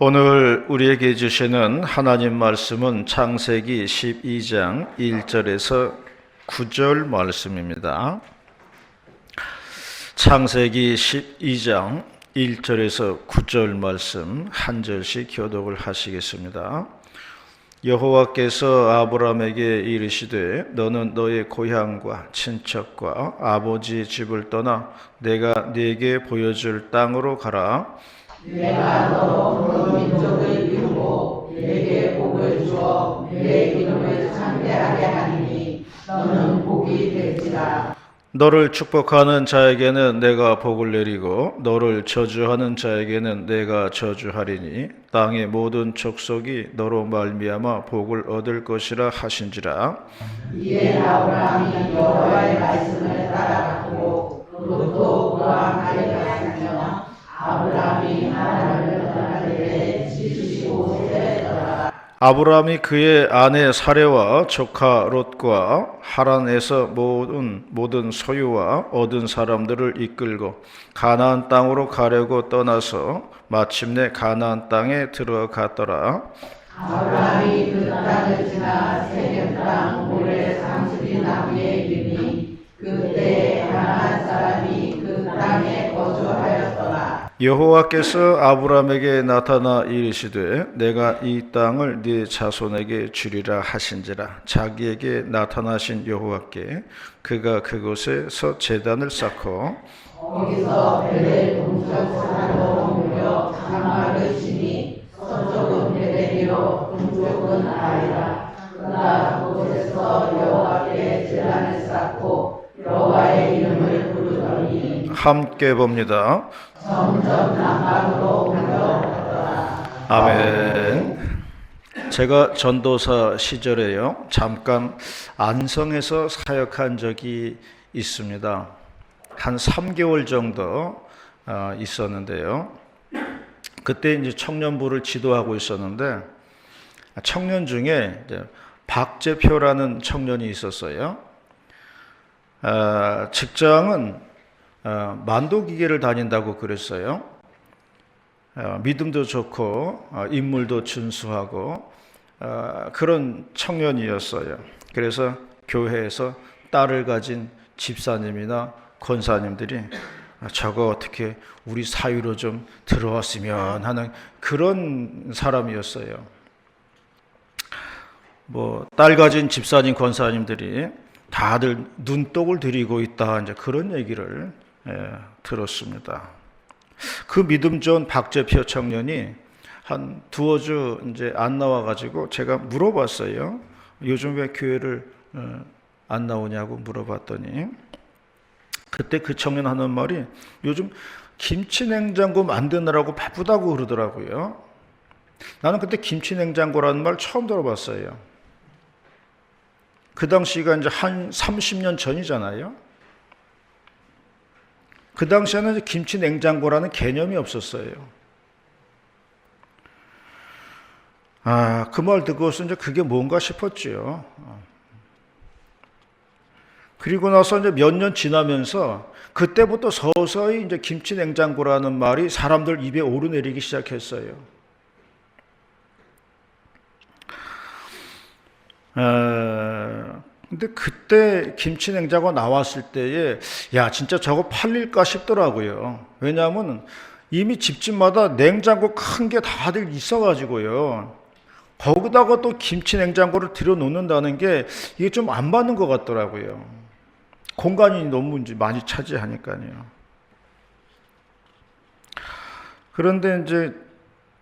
오늘 우리에게 주시는 하나님 말씀은 창세기 12장 1절에서 9절 말씀입니다. 창세기 12장 1절에서 9절 말씀 한 절씩 교독을 하시겠습니다. 여호와께서 아브라함에게 이르시되 너는 너의 고향과 친척과 아버지의 집을 떠나 내가 네게 보여줄 땅으로 가라. 내가 너로 그 민족을 이루고 내게 복을 주어 내 이름을 창대하게 하리니 너는 복이 될지라. 너를 축복하는 자에게는 내가 복을 내리고 너를 저주하는 자에게는 내가 저주하리니 땅의 모든 족속이 너로 말미암아 복을 얻을 것이라 하신지라. 이에 아브라함이 여호와의 말씀을 따라갔고 롯도 그와 함께 갔으며 아브라함이 하란을 떠나되 75세에 떠나 아브라함이 그의 아내 사레와 조카 롯과 하란에서 모든 소유와 얻은 사람들을 이끌고 가나안 땅으로 가려고 떠나서 마침내 가나안 땅에 들어갔더라. 아브라함이 그 땅을 지나 세겜 땅 모래 30리 나무에 이르니 그때 가나안 사람이 그 땅에 거주하였더라. 여호와께서 아브라함에게 나타나 이르시되 내가 이 땅을 네 자손에게 주리라 하신지라. 자기에게 나타나신 여호와께 그가 그곳에서 제단을 쌓고 거기서 베델 동쪽 산으로 옮겨 장막을 치니 서쪽은 베델이요 동쪽은 아이라. 그가 그곳에서 여호와께 제단을 쌓고 여호와의 이름을 부르더니 함께 봅니다. 점점 남방으로 옮겨갔더라. 아멘. 제가 전도사 시절에요, 잠깐 안성에서 사역한 적이 있습니다. 한 3개월 정도 있었는데요. 그때 이제 청년부를 지도하고 있었는데 청년 중에 이제 박재표라는 청년이 있었어요. 직장은 만도기계를 다닌다고 그랬어요. 믿음도 좋고 인물도 준수하고 그런 청년이었어요. 그래서 교회에서 딸을 가진 집사님이나 권사님들이 저거 어떻게 우리 사위로 좀 들어왔으면 하는 그런 사람이었어요. 딸 가진 집사님, 권사님들이 다들 눈독을 들이고 있다, 이제 그런 얘기를 들었습니다. 그 믿음 좋은 박재표 청년이 한 두어 주 이제 안 나와가지고 제가 물어봤어요. 요즘 왜 교회를 안 나오냐고 물어봤더니 그때 그 청년 하는 말이 요즘 김치냉장고 만드느라고 바쁘다고 그러더라고요. 나는 그때 김치냉장고라는 말 처음 들어봤어요. 그 당시가 이제 한 30년 전이잖아요. 그 당시에는 김치 냉장고라는 개념이 없었어요. 그 말 듣고서 이제 그게 뭔가 싶었죠. 그리고 나서 이제 몇 년 지나면서 그때부터 서서히 이제 김치 냉장고라는 말이 사람들 입에 오르내리기 시작했어요. 근데 그때 김치 냉장고 나왔을 때에 야 진짜 저거 팔릴까 싶더라고요. 왜냐하면 이미 집집마다 냉장고 큰 게 다들 있어가지고요. 거기다가 또 김치 냉장고를 들여놓는다는 게 이게 좀 안 맞는 것 같더라고요. 공간이 너무 많이 차지하니까요. 그런데 이제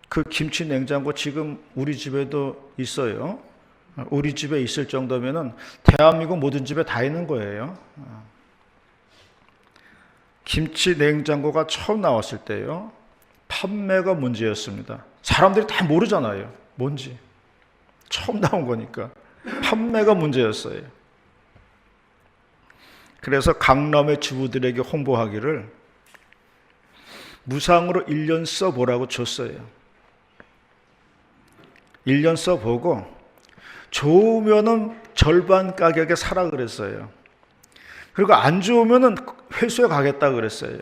그 김치 냉장고 지금 우리 집에도 있어요. 우리 집에 있을 정도면은 대한민국 모든 집에 다 있는 거예요. 김치 냉장고가 처음 나왔을 때요, 판매가 문제였습니다. 사람들이 다 모르잖아요, 뭔지. 처음 나온 거니까 판매가 문제였어요. 그래서 강남의 주부들에게 홍보하기를 무상으로 1년 써보라고 줬어요. 1년 써보고 좋으면은 절반 가격에 사라 그랬어요. 그리고 안 좋으면은 회수해 가겠다 그랬어요.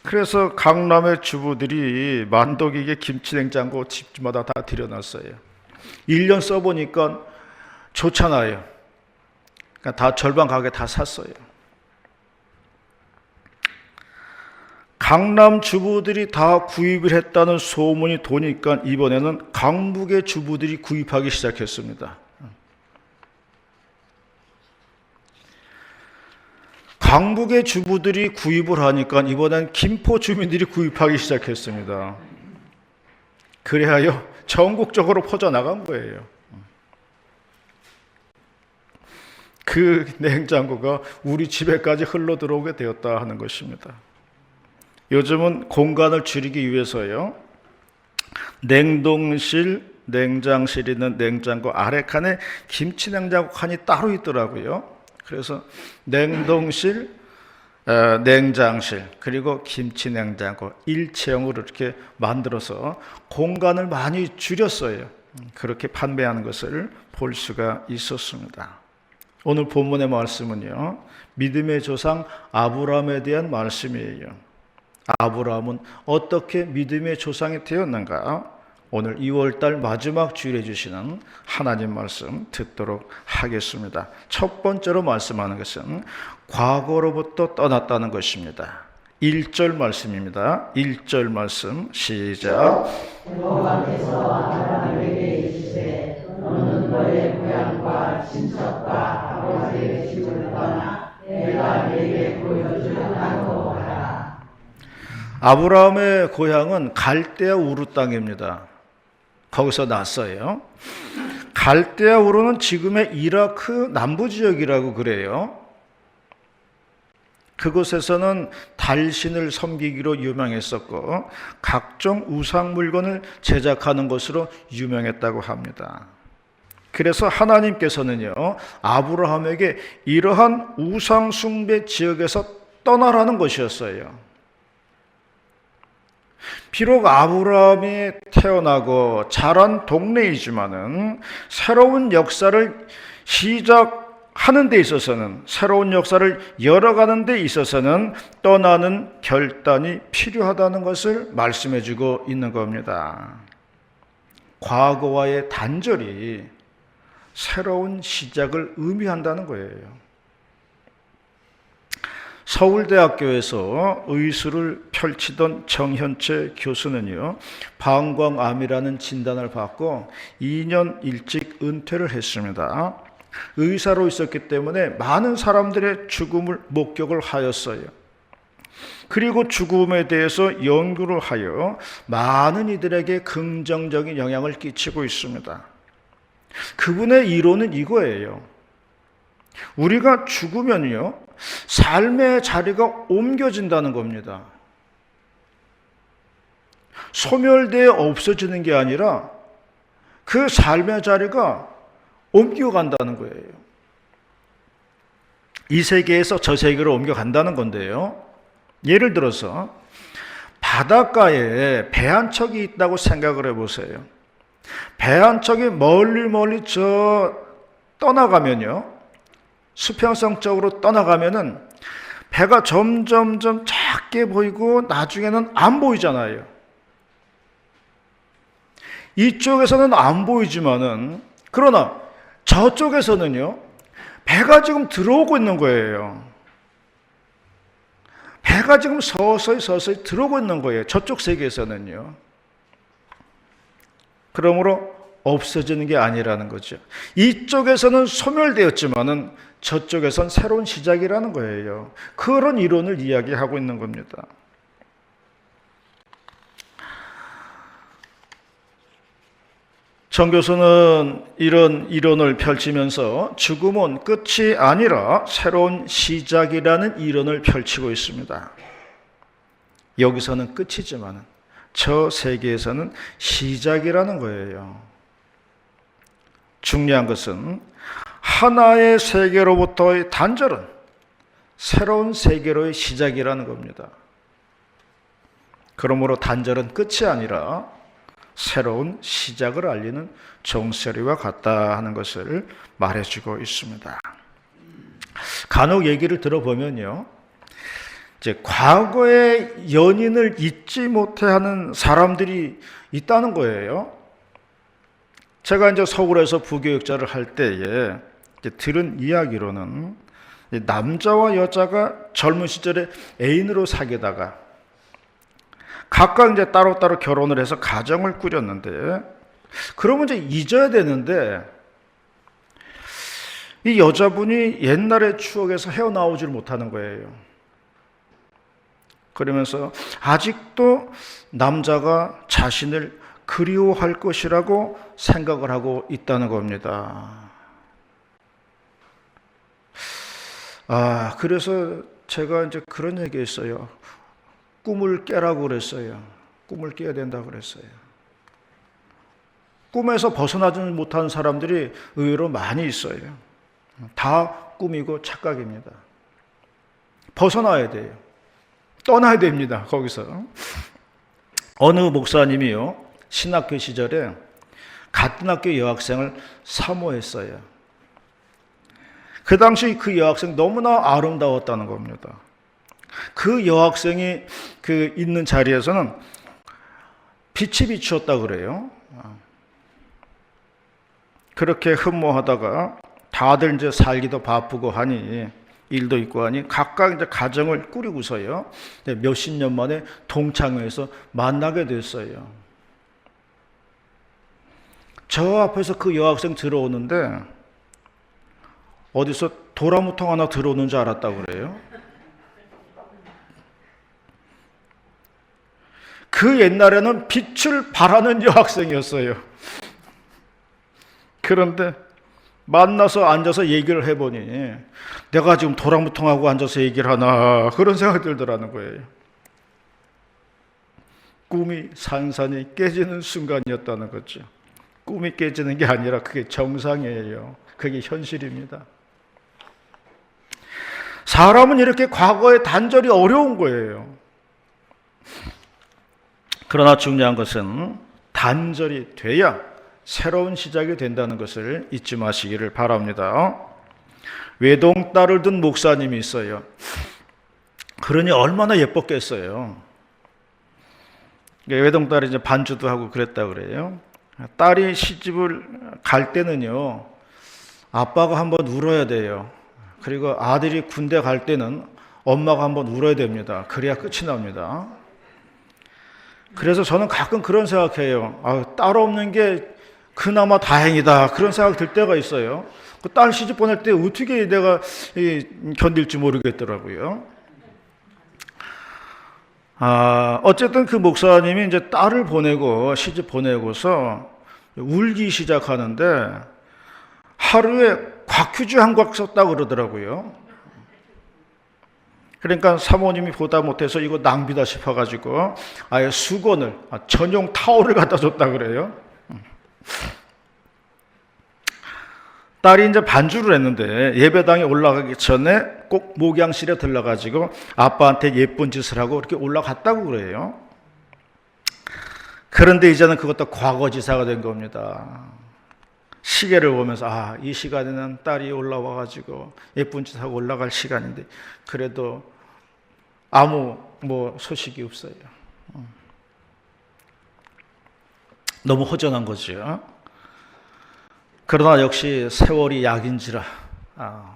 그래서 강남의 주부들이 만덕이게 김치냉장고 집마다 다 들여놨어요. 1년 써보니까 좋잖아요. 그러니까 다 절반 가게 다 샀어요. 강남 주부들이 다 구입을 했다는 소문이 도니까 이번에는 강북의 주부들이 구입하기 시작했습니다. 강북의 주부들이 구입을 하니까 이번엔 김포 주민들이 구입하기 시작했습니다. 그래야 전국적으로 퍼져나간 거예요. 그 냉장고가 우리 집에까지 흘러 들어오게 되었다 하는 것입니다. 요즘은 공간을 줄이기 위해서요, 냉동실, 냉장실 있는 냉장고 아래 칸에 김치 냉장고 칸이 따로 있더라고요. 그래서 냉동실, 냉장실, 그리고 김치 냉장고 일체형으로 이렇게 만들어서 공간을 많이 줄였어요. 그렇게 판매하는 것을 볼 수가 있었습니다. 오늘 본문의 말씀은요, 믿음의 조상 아브라함에 대한 말씀이에요. 아브라함은 어떻게 믿음의 조상이 되었는가? 오늘 2월달 마지막 주일에 주시는 하나님 말씀 듣도록 하겠습니다. 첫 번째로 말씀하는 것은 과거로부터 떠났다는 것입니다. 1절 말씀입니다. 1절 말씀 시작. 여호와께서 아브라함에게 이르시되 너는 너의 고향과 친척과 아버지의 집을 떠나 내가 네게 보여줄 땅으로 가라. 아브라함의 고향은 갈대아 우르 땅입니다. 거기서 났어요. 갈대아 우르는 지금의 이라크 남부 지역이라고 그래요. 그곳에서는 달신을 섬기기로 유명했었고 각종 우상 물건을 제작하는 것으로 유명했다고 합니다. 그래서 하나님께서는요, 아브라함에게 이러한 우상 숭배 지역에서 떠나라는 것이었어요. 비록 아브라함이 태어나고 자란 동네이지만은 새로운 역사를 시작하는 데 있어서는, 새로운 역사를 열어가는 데 있어서는 떠나는 결단이 필요하다는 것을 말씀해 주고 있는 겁니다. 과거와의 단절이 새로운 시작을 의미한다는 거예요. 서울대학교에서 의술을 펼치던 정현채 교수는요, 방광암이라는 진단을 받고 2년 일찍 은퇴를 했습니다. 의사로 있었기 때문에 많은 사람들의 죽음을 목격을 하였어요. 그리고 죽음에 대해서 연구를 하여 많은 이들에게 긍정적인 영향을 끼치고 있습니다. 그분의 이론은 이거예요. 우리가 죽으면요, 삶의 자리가 옮겨진다는 겁니다. 소멸되어 없어지는 게 아니라 그 삶의 자리가 옮겨간다는 거예요. 이 세계에서 저 세계로 옮겨간다는 건데요. 예를 들어서 바닷가에 배 한 척이 있다고 생각을 해보세요. 배 한 척이 멀리 떠나가면요, 수평성적으로 떠나가면은 배가 점점점 작게 보이고 나중에는 안 보이잖아요. 이쪽에서는 안 보이지만은, 그러나 저쪽에서는요, 배가 지금 들어오고 있는 거예요. 배가 지금 서서히 들어오고 있는 거예요. 저쪽 세계에서는요. 그러므로 없어지는 게 아니라는 거죠. 이쪽에서는 소멸되었지만은 저쪽에선 새로운 시작이라는 거예요. 그런 이론을 이야기하고 있는 겁니다. 정 교수는 이런 이론을 펼치면서 죽음은 끝이 아니라 새로운 시작이라는 이론을 펼치고 있습니다. 여기서는 끝이지만 저 세계에서는 시작이라는 거예요. 중요한 것은 하나의 세계로부터의 단절은 새로운 세계로의 시작이라는 겁니다. 그러므로 단절은 끝이 아니라 새로운 시작을 알리는 종소리와 같다 하는 것을 말해주고 있습니다. 간혹 얘기를 들어보면요, 이제 과거의 연인을 잊지 못해하는 사람들이 있다는 거예요. 제가 이제 서울에서 부교육자를 할 때에 이제 들은 이야기로는 남자와 여자가 젊은 시절에 애인으로 사귀다가 각각 이제 따로따로 결혼을 해서 가정을 꾸렸는데, 그러면 이제 잊어야 되는데 이 여자분이 옛날의 추억에서 헤어나오질 못하는 거예요. 그러면서 아직도 남자가 자신을 그리워할 것이라고 생각을 하고 있다는 겁니다. 그래서 제가 이제 그런 얘기 했어요. 꿈을 깨라고 그랬어요. 꿈을 깨야 된다고 그랬어요. 꿈에서 벗어나지 못하는 사람들이 의외로 많이 있어요. 다 꿈이고 착각입니다. 벗어나야 돼요. 떠나야 됩니다. 거기서. 어느 목사님이요, 신학교 시절에 같은 학교 여학생을 사모했어요. 그 당시 그 여학생 너무나 아름다웠다는 겁니다. 그 여학생이 그 있는 자리에서는 빛이 비추었다 그래요. 그렇게 흠모하다가 다들 이제 살기도 바쁘고 하니, 일도 있고 하니 각각 이제 가정을 꾸리고서요, 몇십 년 만에 동창회에서 만나게 됐어요. 저 앞에서 그 여학생 들어오는데 어디서 도라무통 하나 들어오는 줄 알았다고 그래요. 그 옛날에는 빛을 발하는 여학생이었어요. 그런데 만나서 앉아서 얘기를 해보니 내가 지금 도랑무통하고 앉아서 얘기를 하나, 그런 생각이 들더라는 거예요. 꿈이 산산이 깨지는 순간이었다는 거죠. 꿈이 깨지는 게 아니라 그게 정상이에요. 그게 현실입니다. 사람은 이렇게 과거의 단절이 어려운 거예요. 그러나 중요한 것은 단절이 돼야 새로운 시작이 된다는 것을 잊지 마시기를 바랍니다. 외동딸을 둔 목사님이 있어요. 그러니 얼마나 예뻤겠어요. 외동딸이 이제 반주도 하고 그랬다 그래요. 딸이 시집을 갈 때는요, 아빠가 한번 울어야 돼요. 그리고 아들이 군대 갈 때는 엄마가 한번 울어야 됩니다. 그래야 끝이 납니다. 그래서 저는 가끔 그런 생각해요. 딸 없는 게 그나마 다행이다, 그런 생각 들 때가 있어요. 그 딸 시집 보낼 때 어떻게 내가 견딜지 모르겠더라고요. 어쨌든 그 목사님이 이제 딸을 보내고 시집 보내고서 울기 시작하는데 하루에 곽퀴즈 한 곽 썼다고 그러더라고요. 그러니까 사모님이 보다 못해서 이거 낭비다 싶어가지고 아예 수건을, 전용 타올을 갖다 줬다 그래요. 딸이 이제 반주를 했는데 예배당에 올라가기 전에 꼭 목양실에 들러가지고 아빠한테 예쁜 짓을 하고 이렇게 올라갔다고 그래요. 그런데 이제는 그것도 과거지사가 된 겁니다. 시계를 보면서 이 시간에는 딸이 올라와가지고 예쁜 짓하고 올라갈 시간인데 그래도 아무 소식이 없어요. 너무 허전한 거죠. 그러나 역시 세월이 약인지라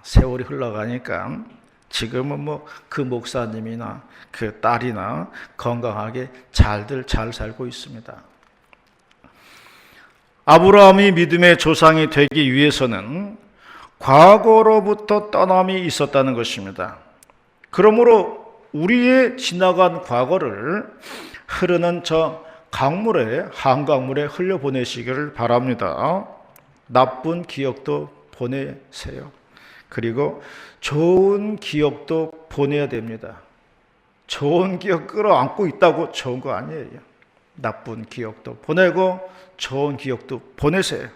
세월이 흘러가니까 지금은 그 목사님이나 그 딸이나 건강하게 잘들 잘 살고 있습니다. 아브라함이 믿음의 조상이 되기 위해서는 과거로부터 떠남이 있었다는 것입니다. 그러므로 우리의 지나간 과거를 흐르는 저 강물에, 한강물에 흘려보내시기를 바랍니다. 나쁜 기억도 보내세요. 그리고 좋은 기억도 보내야 됩니다. 좋은 기억 끌어안고 있다고 좋은 거 아니에요. 나쁜 기억도 보내고 좋은 기억도 보내세요.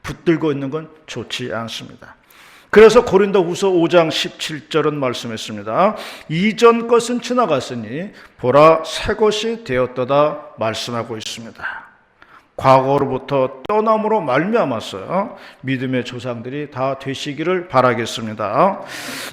붙들고 있는 건 좋지 않습니다. 그래서 고린도후서 5장 17절은 말씀했습니다. 이전 것은 지나갔으니 보라 새 것이 되었도다 말씀하고 있습니다. 과거로부터 떠남으로 말미암아서 믿음의 조상들이 다 되시기를 바라겠습니다.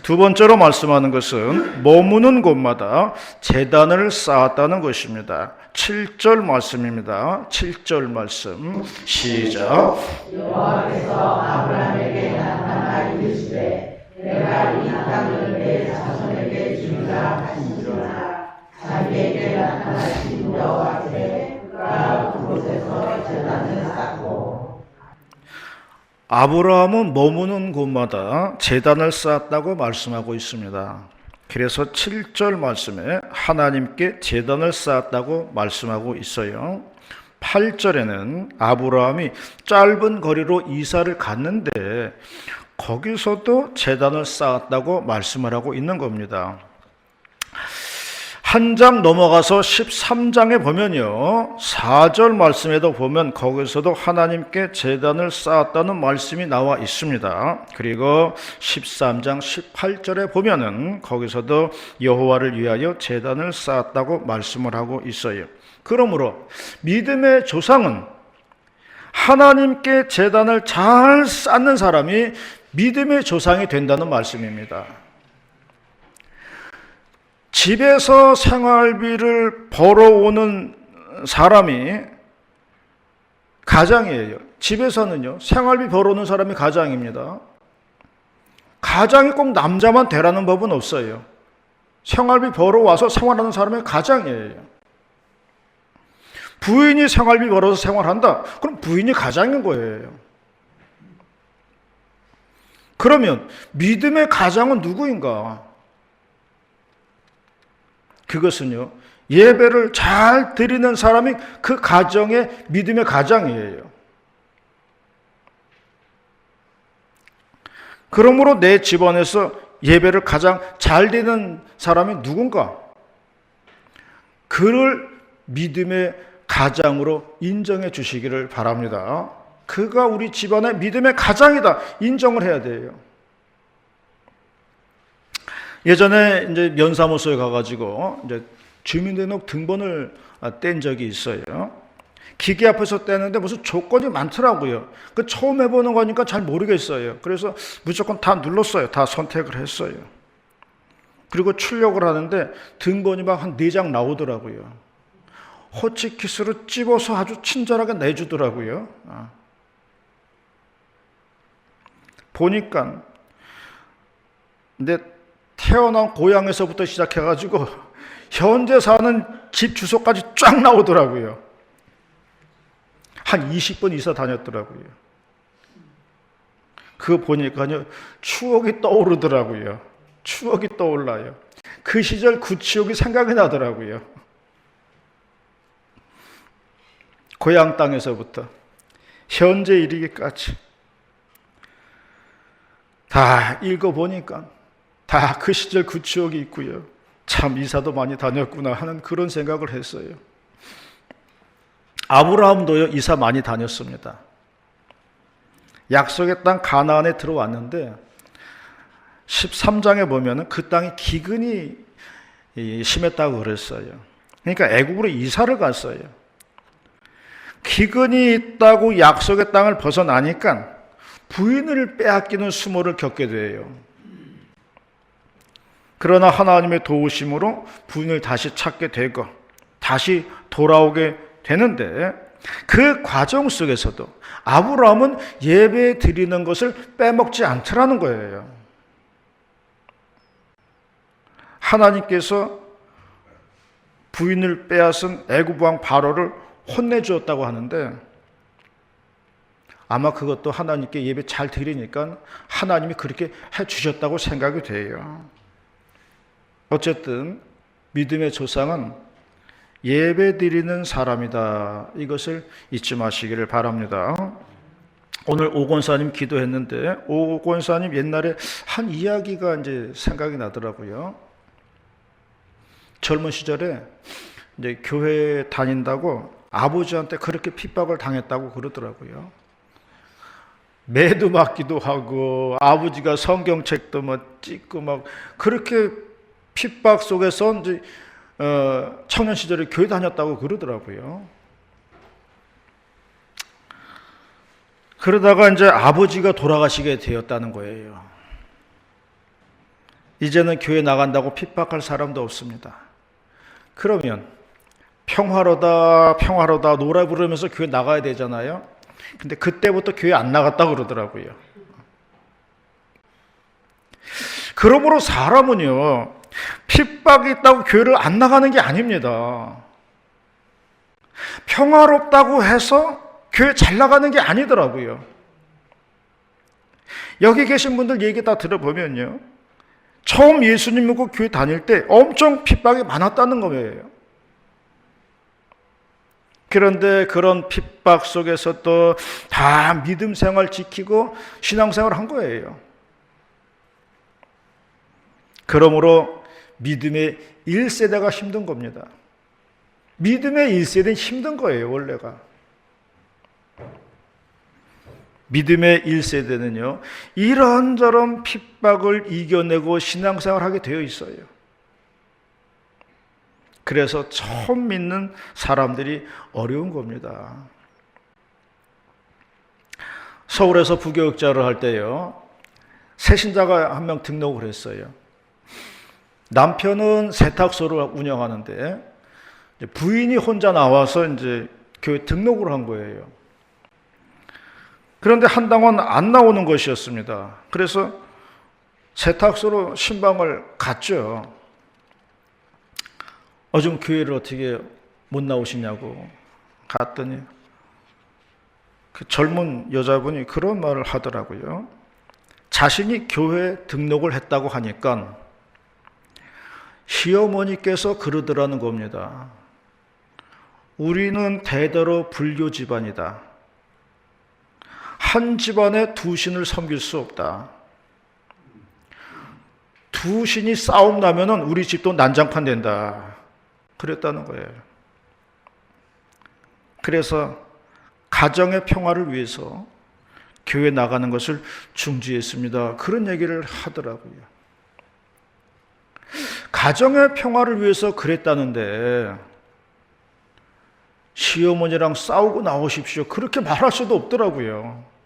두 번째로 말씀하는 것은 머무는 곳마다 제단을 쌓았다는 것입니다. 7절 말씀입니다. 7절 말씀 시작. 여호와께서 아브라함에게 나타나 이르시되 내가 이 땅을 내 자손에게 주리라 하시니라. 자기에게 나타나신 여호와께 그가 그곳에서 제단을 쌓고. 아브라함은 머무는 곳마다 제단을 쌓았다고 말씀하고 있습니다. 그래서 7절 말씀에 하나님께 제단을 쌓았다고 말씀하고 있어요. 8절에는 아브라함이 짧은 거리로 이사를 갔는데 거기서도 제단을 쌓았다고 말씀을 하고 있는 겁니다. 한 장 넘어가서 13장에 보면요, 4절 말씀에도 보면 거기서도 하나님께 제단을 쌓았다는 말씀이 나와 있습니다. 그리고 13장 18절에 보면은 거기서도 여호와를 위하여 제단을 쌓았다고 말씀을 하고 있어요. 그러므로 믿음의 조상은 하나님께 제단을 잘 쌓는 사람이 믿음의 조상이 된다는 말씀입니다. 집에서 생활비를 벌어오는 사람이 가장이에요. 집에서는요, 생활비 벌어오는 사람이 가장입니다. 가장이 꼭 남자만 되라는 법은 없어요. 생활비 벌어와서 생활하는 사람이 가장이에요. 부인이 생활비 벌어서 생활한다? 그럼 부인이 가장인 거예요. 그러면 믿음의 가장은 누구인가? 그것은요, 예배를 잘 드리는 사람이 그 가정의 믿음의 가장이에요. 그러므로 내 집안에서 예배를 가장 잘 드리는 사람이 누군가? 그를 믿음의 가장으로 인정해 주시기를 바랍니다. 그가 우리 집안의 믿음의 가장이다, 인정을 해야 돼요. 예전에 이제 면사무소에 가가지고 이제 주민등록 등본을 뗀 적이 있어요. 기계 앞에서 떼는데 무슨 조건이 많더라고요. 그 처음 해보는 거니까 잘 모르겠어요. 그래서 무조건 다 눌렀어요. 다 선택을 했어요. 그리고 출력을 하는데 등본이 막 한 4장 나오더라고요. 호치키스로 찝어서 아주 친절하게 내주더라고요. 보니까 근데 태어난 고향에서부터 시작해가지고 현재 사는 집 주소까지 쫙 나오더라고요. 한 20번 이사 다녔더라고요. 그거 보니까요, 추억이 떠오르더라고요. 추억이 떠올라요. 그 시절 그 추억이 생각이 나더라고요. 고향 땅에서부터 현재 이르기까지 다 읽어보니까 다 그 시절 그 추억이 있고요. 참 이사도 많이 다녔구나 하는 그런 생각을 했어요. 아브라함도요, 이사 많이 다녔습니다. 약속의 땅 가나안에 들어왔는데 13장에 보면은 그 땅이 기근이 심했다고 그랬어요. 그러니까 애국으로 이사를 갔어요. 기근이 있다고 약속의 땅을 벗어나니까 부인을 빼앗기는 수모를 겪게 돼요. 그러나 하나님의 도우심으로 부인을 다시 찾게 되고 다시 돌아오게 되는데 그 과정 속에서도 아브라함은 예배 드리는 것을 빼먹지 않더라는 거예요. 하나님께서 부인을 빼앗은 애굽 왕 바로를 혼내주었다고 하는데 아마 그것도 하나님께 예배 잘 드리니까 하나님이 그렇게 해주셨다고 생각이 돼요. 어쨌든 믿음의 조상은 예배 드리는 사람이다. 이것을 잊지 마시기를 바랍니다. 오늘 오 권사님 기도했는데 오 권사님 옛날에 한 이야기가 이제 생각이 나더라고요. 젊은 시절에 이제 교회 다닌다고 아버지한테 그렇게 핍박을 당했다고 그러더라고요. 매도 맞기도 하고 아버지가 성경책도 막 찍고 막 그렇게 핍박 속에서 이제 청년 시절에 교회 다녔다고 그러더라고요. 그러다가 이제 아버지가 돌아가시게 되었다는 거예요. 이제는 교회 나간다고 핍박할 사람도 없습니다. 그러면 평화로다 평화로다 노래 부르면서 교회 나가야 되잖아요. 근데 그때부터 교회 안 나갔다 그러더라고요. 그러므로 사람은요, 핍박이 있다고 교회를 안 나가는 게 아닙니다. 평화롭다고 해서 교회 잘 나가는 게 아니더라고요. 여기 계신 분들 얘기 다 들어보면요, 처음 예수님 믿고 교회 다닐 때 엄청 핍박이 많았다는 거예요. 그런데 그런 핍박 속에서도 다 믿음 생활 지키고 신앙생활 한 거예요. 그러므로 믿음의 1세대가 힘든 겁니다. 믿음의 1세대는 힘든 거예요, 원래가. 믿음의 1세대는요, 이런저런 핍박을 이겨내고 신앙생활을 하게 되어 있어요. 그래서 처음 믿는 사람들이 어려운 겁니다. 서울에서 부교육자를 할 때요, 새신자가 한 명 등록을 했어요. 남편은 세탁소를 운영하는데 부인이 혼자 나와서 이제 교회 등록을 한 거예요. 그런데 한 당은 안 나오는 것이었습니다. 그래서 세탁소로 신방을 갔죠. 좀 교회를 어떻게 못 나오시냐고 갔더니 그 젊은 여자분이 그런 말을 하더라고요. 자신이 교회 등록을 했다고 하니까 시어머니께서 그러더라는 겁니다. 우리는 대대로 불교 집안이다. 한 집안에 두 신을 섬길 수 없다. 두 신이 싸움 나면은 우리 집도 난장판 된다. 그랬다는 거예요. 그래서 가정의 평화를 위해서 교회 나가는 것을 중지했습니다. 그런 얘기를 하더라고요. 가정의 평화를 위해서 그랬다는데 시어머니랑 싸우고 나오십시오. 그렇게 말할 수도 없더라고요.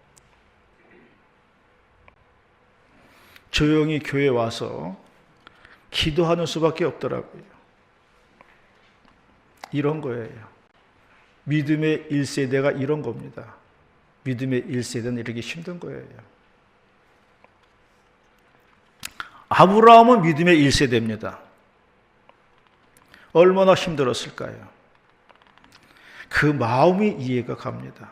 조용히 교회 와서 기도하는 수밖에 없더라고요. 이런 거예요. 믿음의 1세대가 이런 겁니다. 믿음의 1세대는 이렇게 힘든 거예요. 아브라함은 믿음의 1세대입니다. 얼마나 힘들었을까요? 그 마음이 이해가 갑니다.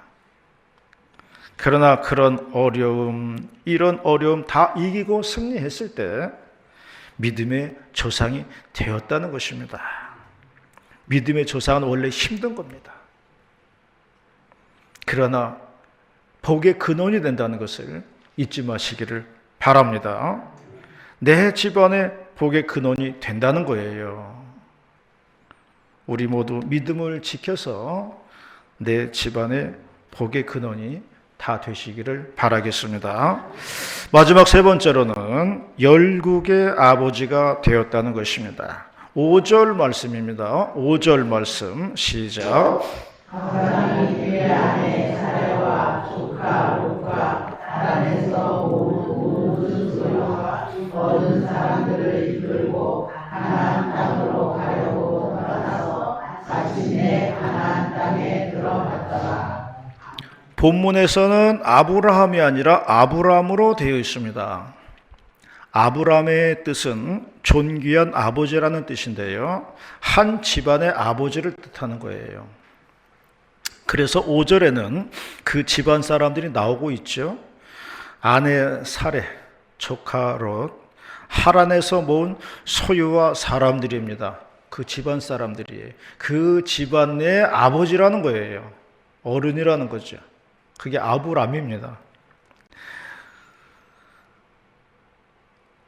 그러나 그런 어려움, 이런 어려움 다 이기고 승리했을 때 믿음의 조상이 되었다는 것입니다. 믿음의 조상은 원래 힘든 겁니다. 그러나 복의 근원이 된다는 것을 잊지 마시기를 바랍니다. 내 집안에 복의 근원이 된다는 거예요. 우리 모두 믿음을 지켜서 내 집안에 복의 근원이 다 되시기를 바라겠습니다. 마지막 세 번째로는 열국의 아버지가 되었다는 것입니다. 5절 말씀입니다. 5절 말씀 시작. 아브라함이 그의 아내 사레와 조카 롯과 하란에서 모든 소유와 얻은 사람들을 이끌고 가나안 땅으로 가려고 떠나서 자신의 가나안 땅에 들어갔더라. 본문에서는 아브라함이 아니라 아브람으로 되어 있습니다. 아브람의 뜻은 존귀한 아버지라는 뜻인데요, 한 집안의 아버지를 뜻하는 거예요. 그래서 5절에는 그 집안 사람들이 나오고 있죠. 아내 사레, 조카 롯, 하란에서 모은 소유와 사람들입니다. 그 집안 사람들이에요. 그 집안의 아버지라는 거예요. 어른이라는 거죠. 그게 아브람입니다.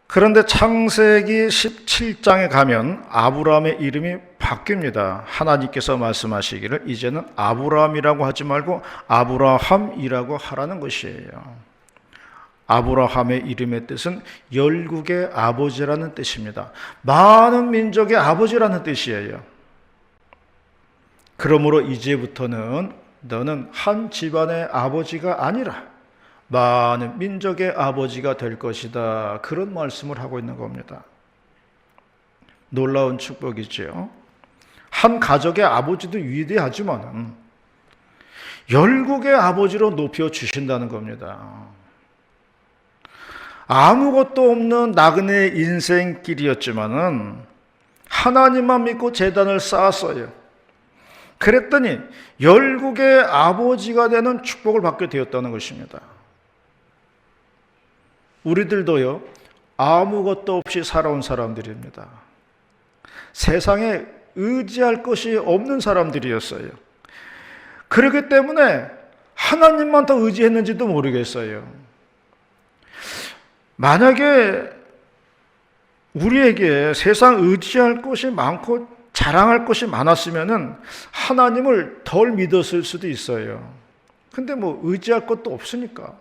그런데 창세기 17장에 가면 아브라함의 이름이 바뀝니다. 하나님께서 말씀하시기를 이제는 아브라함이라고 하지 말고 아브라함이라고 하라는 것이에요. 아브라함의 이름의 뜻은 열국의 아버지라는 뜻입니다. 많은 민족의 아버지라는 뜻이에요. 그러므로 이제부터는 너는 한 집안의 아버지가 아니라 많은 민족의 아버지가 될 것이다. 그런 말씀을 하고 있는 겁니다. 놀라운 축복이죠. 한 가족의 아버지도 위대하지만 열국의 아버지로 높여주신다는 겁니다. 아무것도 없는 나그네 인생길이었지만은 하나님만 믿고 제단을 쌓았어요. 그랬더니 열국의 아버지가 되는 축복을 받게 되었다는 것입니다. 우리들도요, 아무것도 없이 살아온 사람들입니다. 세상에 의지할 것이 없는 사람들이었어요. 그렇기 때문에 하나님만 더 의지했는지도 모르겠어요. 만약에 우리에게 세상 의지할 것이 많고 자랑할 것이 많았으면은 하나님을 덜 믿었을 수도 있어요. 근데 뭐 의지할 것도 없으니까,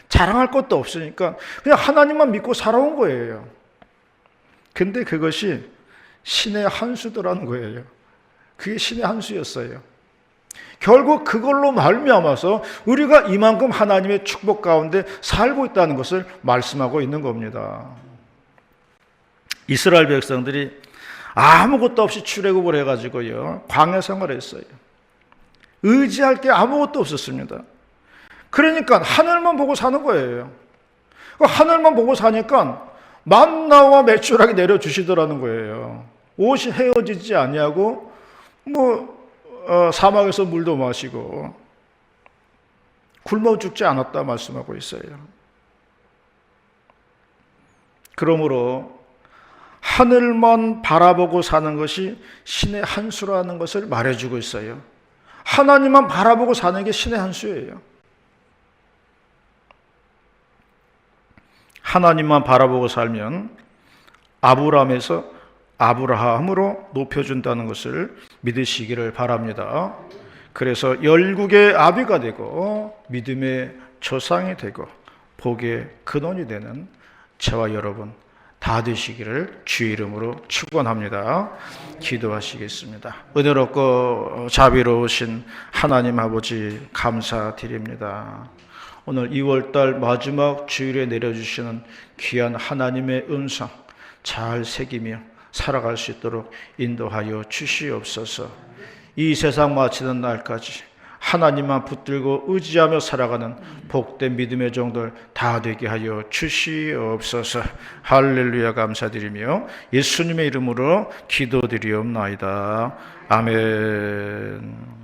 자랑할 것도 없으니까 그냥 하나님만 믿고 살아온 거예요. 근데 그것이 신의 한 수더라는 거예요. 그게 신의 한 수였어요. 결국 그걸로 말미암아서 우리가 이만큼 하나님의 축복 가운데 살고 있다는 것을 말씀하고 있는 겁니다. 이스라엘 백성들이 아무것도 없이 출애굽을 해가지고요, 광야 생활을 했어요. 의지할 게 아무것도 없었습니다. 그러니까 하늘만 보고 사는 거예요. 하늘만 보고 사니까 만나와 메추라기 내려주시더라는 거예요. 옷이 헤어지지 아니하고 사막에서 물도 마시고 굶어 죽지 않았다 말씀하고 있어요. 그러므로 하늘만 바라보고 사는 것이 신의 한 수라는 것을 말해주고 있어요. 하나님만 바라보고 사는 게 신의 한 수예요. 하나님만 바라보고 살면 아브라함에서 아브라함으로 높여준다는 것을 믿으시기를 바랍니다. 그래서 열국의 아비가 되고 믿음의 조상이 되고 복의 근원이 되는 저와 여러분 다 되시기를 주의 이름으로 축원합니다. 기도하시겠습니다. 은혜롭고 자비로우신 하나님 아버지 감사드립니다. 오늘 2월달 마지막 주일에 내려주시는 귀한 하나님의 음성 잘 새기며 살아갈 수 있도록 인도하여 주시옵소서. 이 세상 마치는 날까지 하나님만 붙들고 의지하며 살아가는 복된 믿음의 종들 다 되게 하여 주시옵소서. 할렐루야 감사드리며 예수님의 이름으로 기도드리옵나이다. 아멘.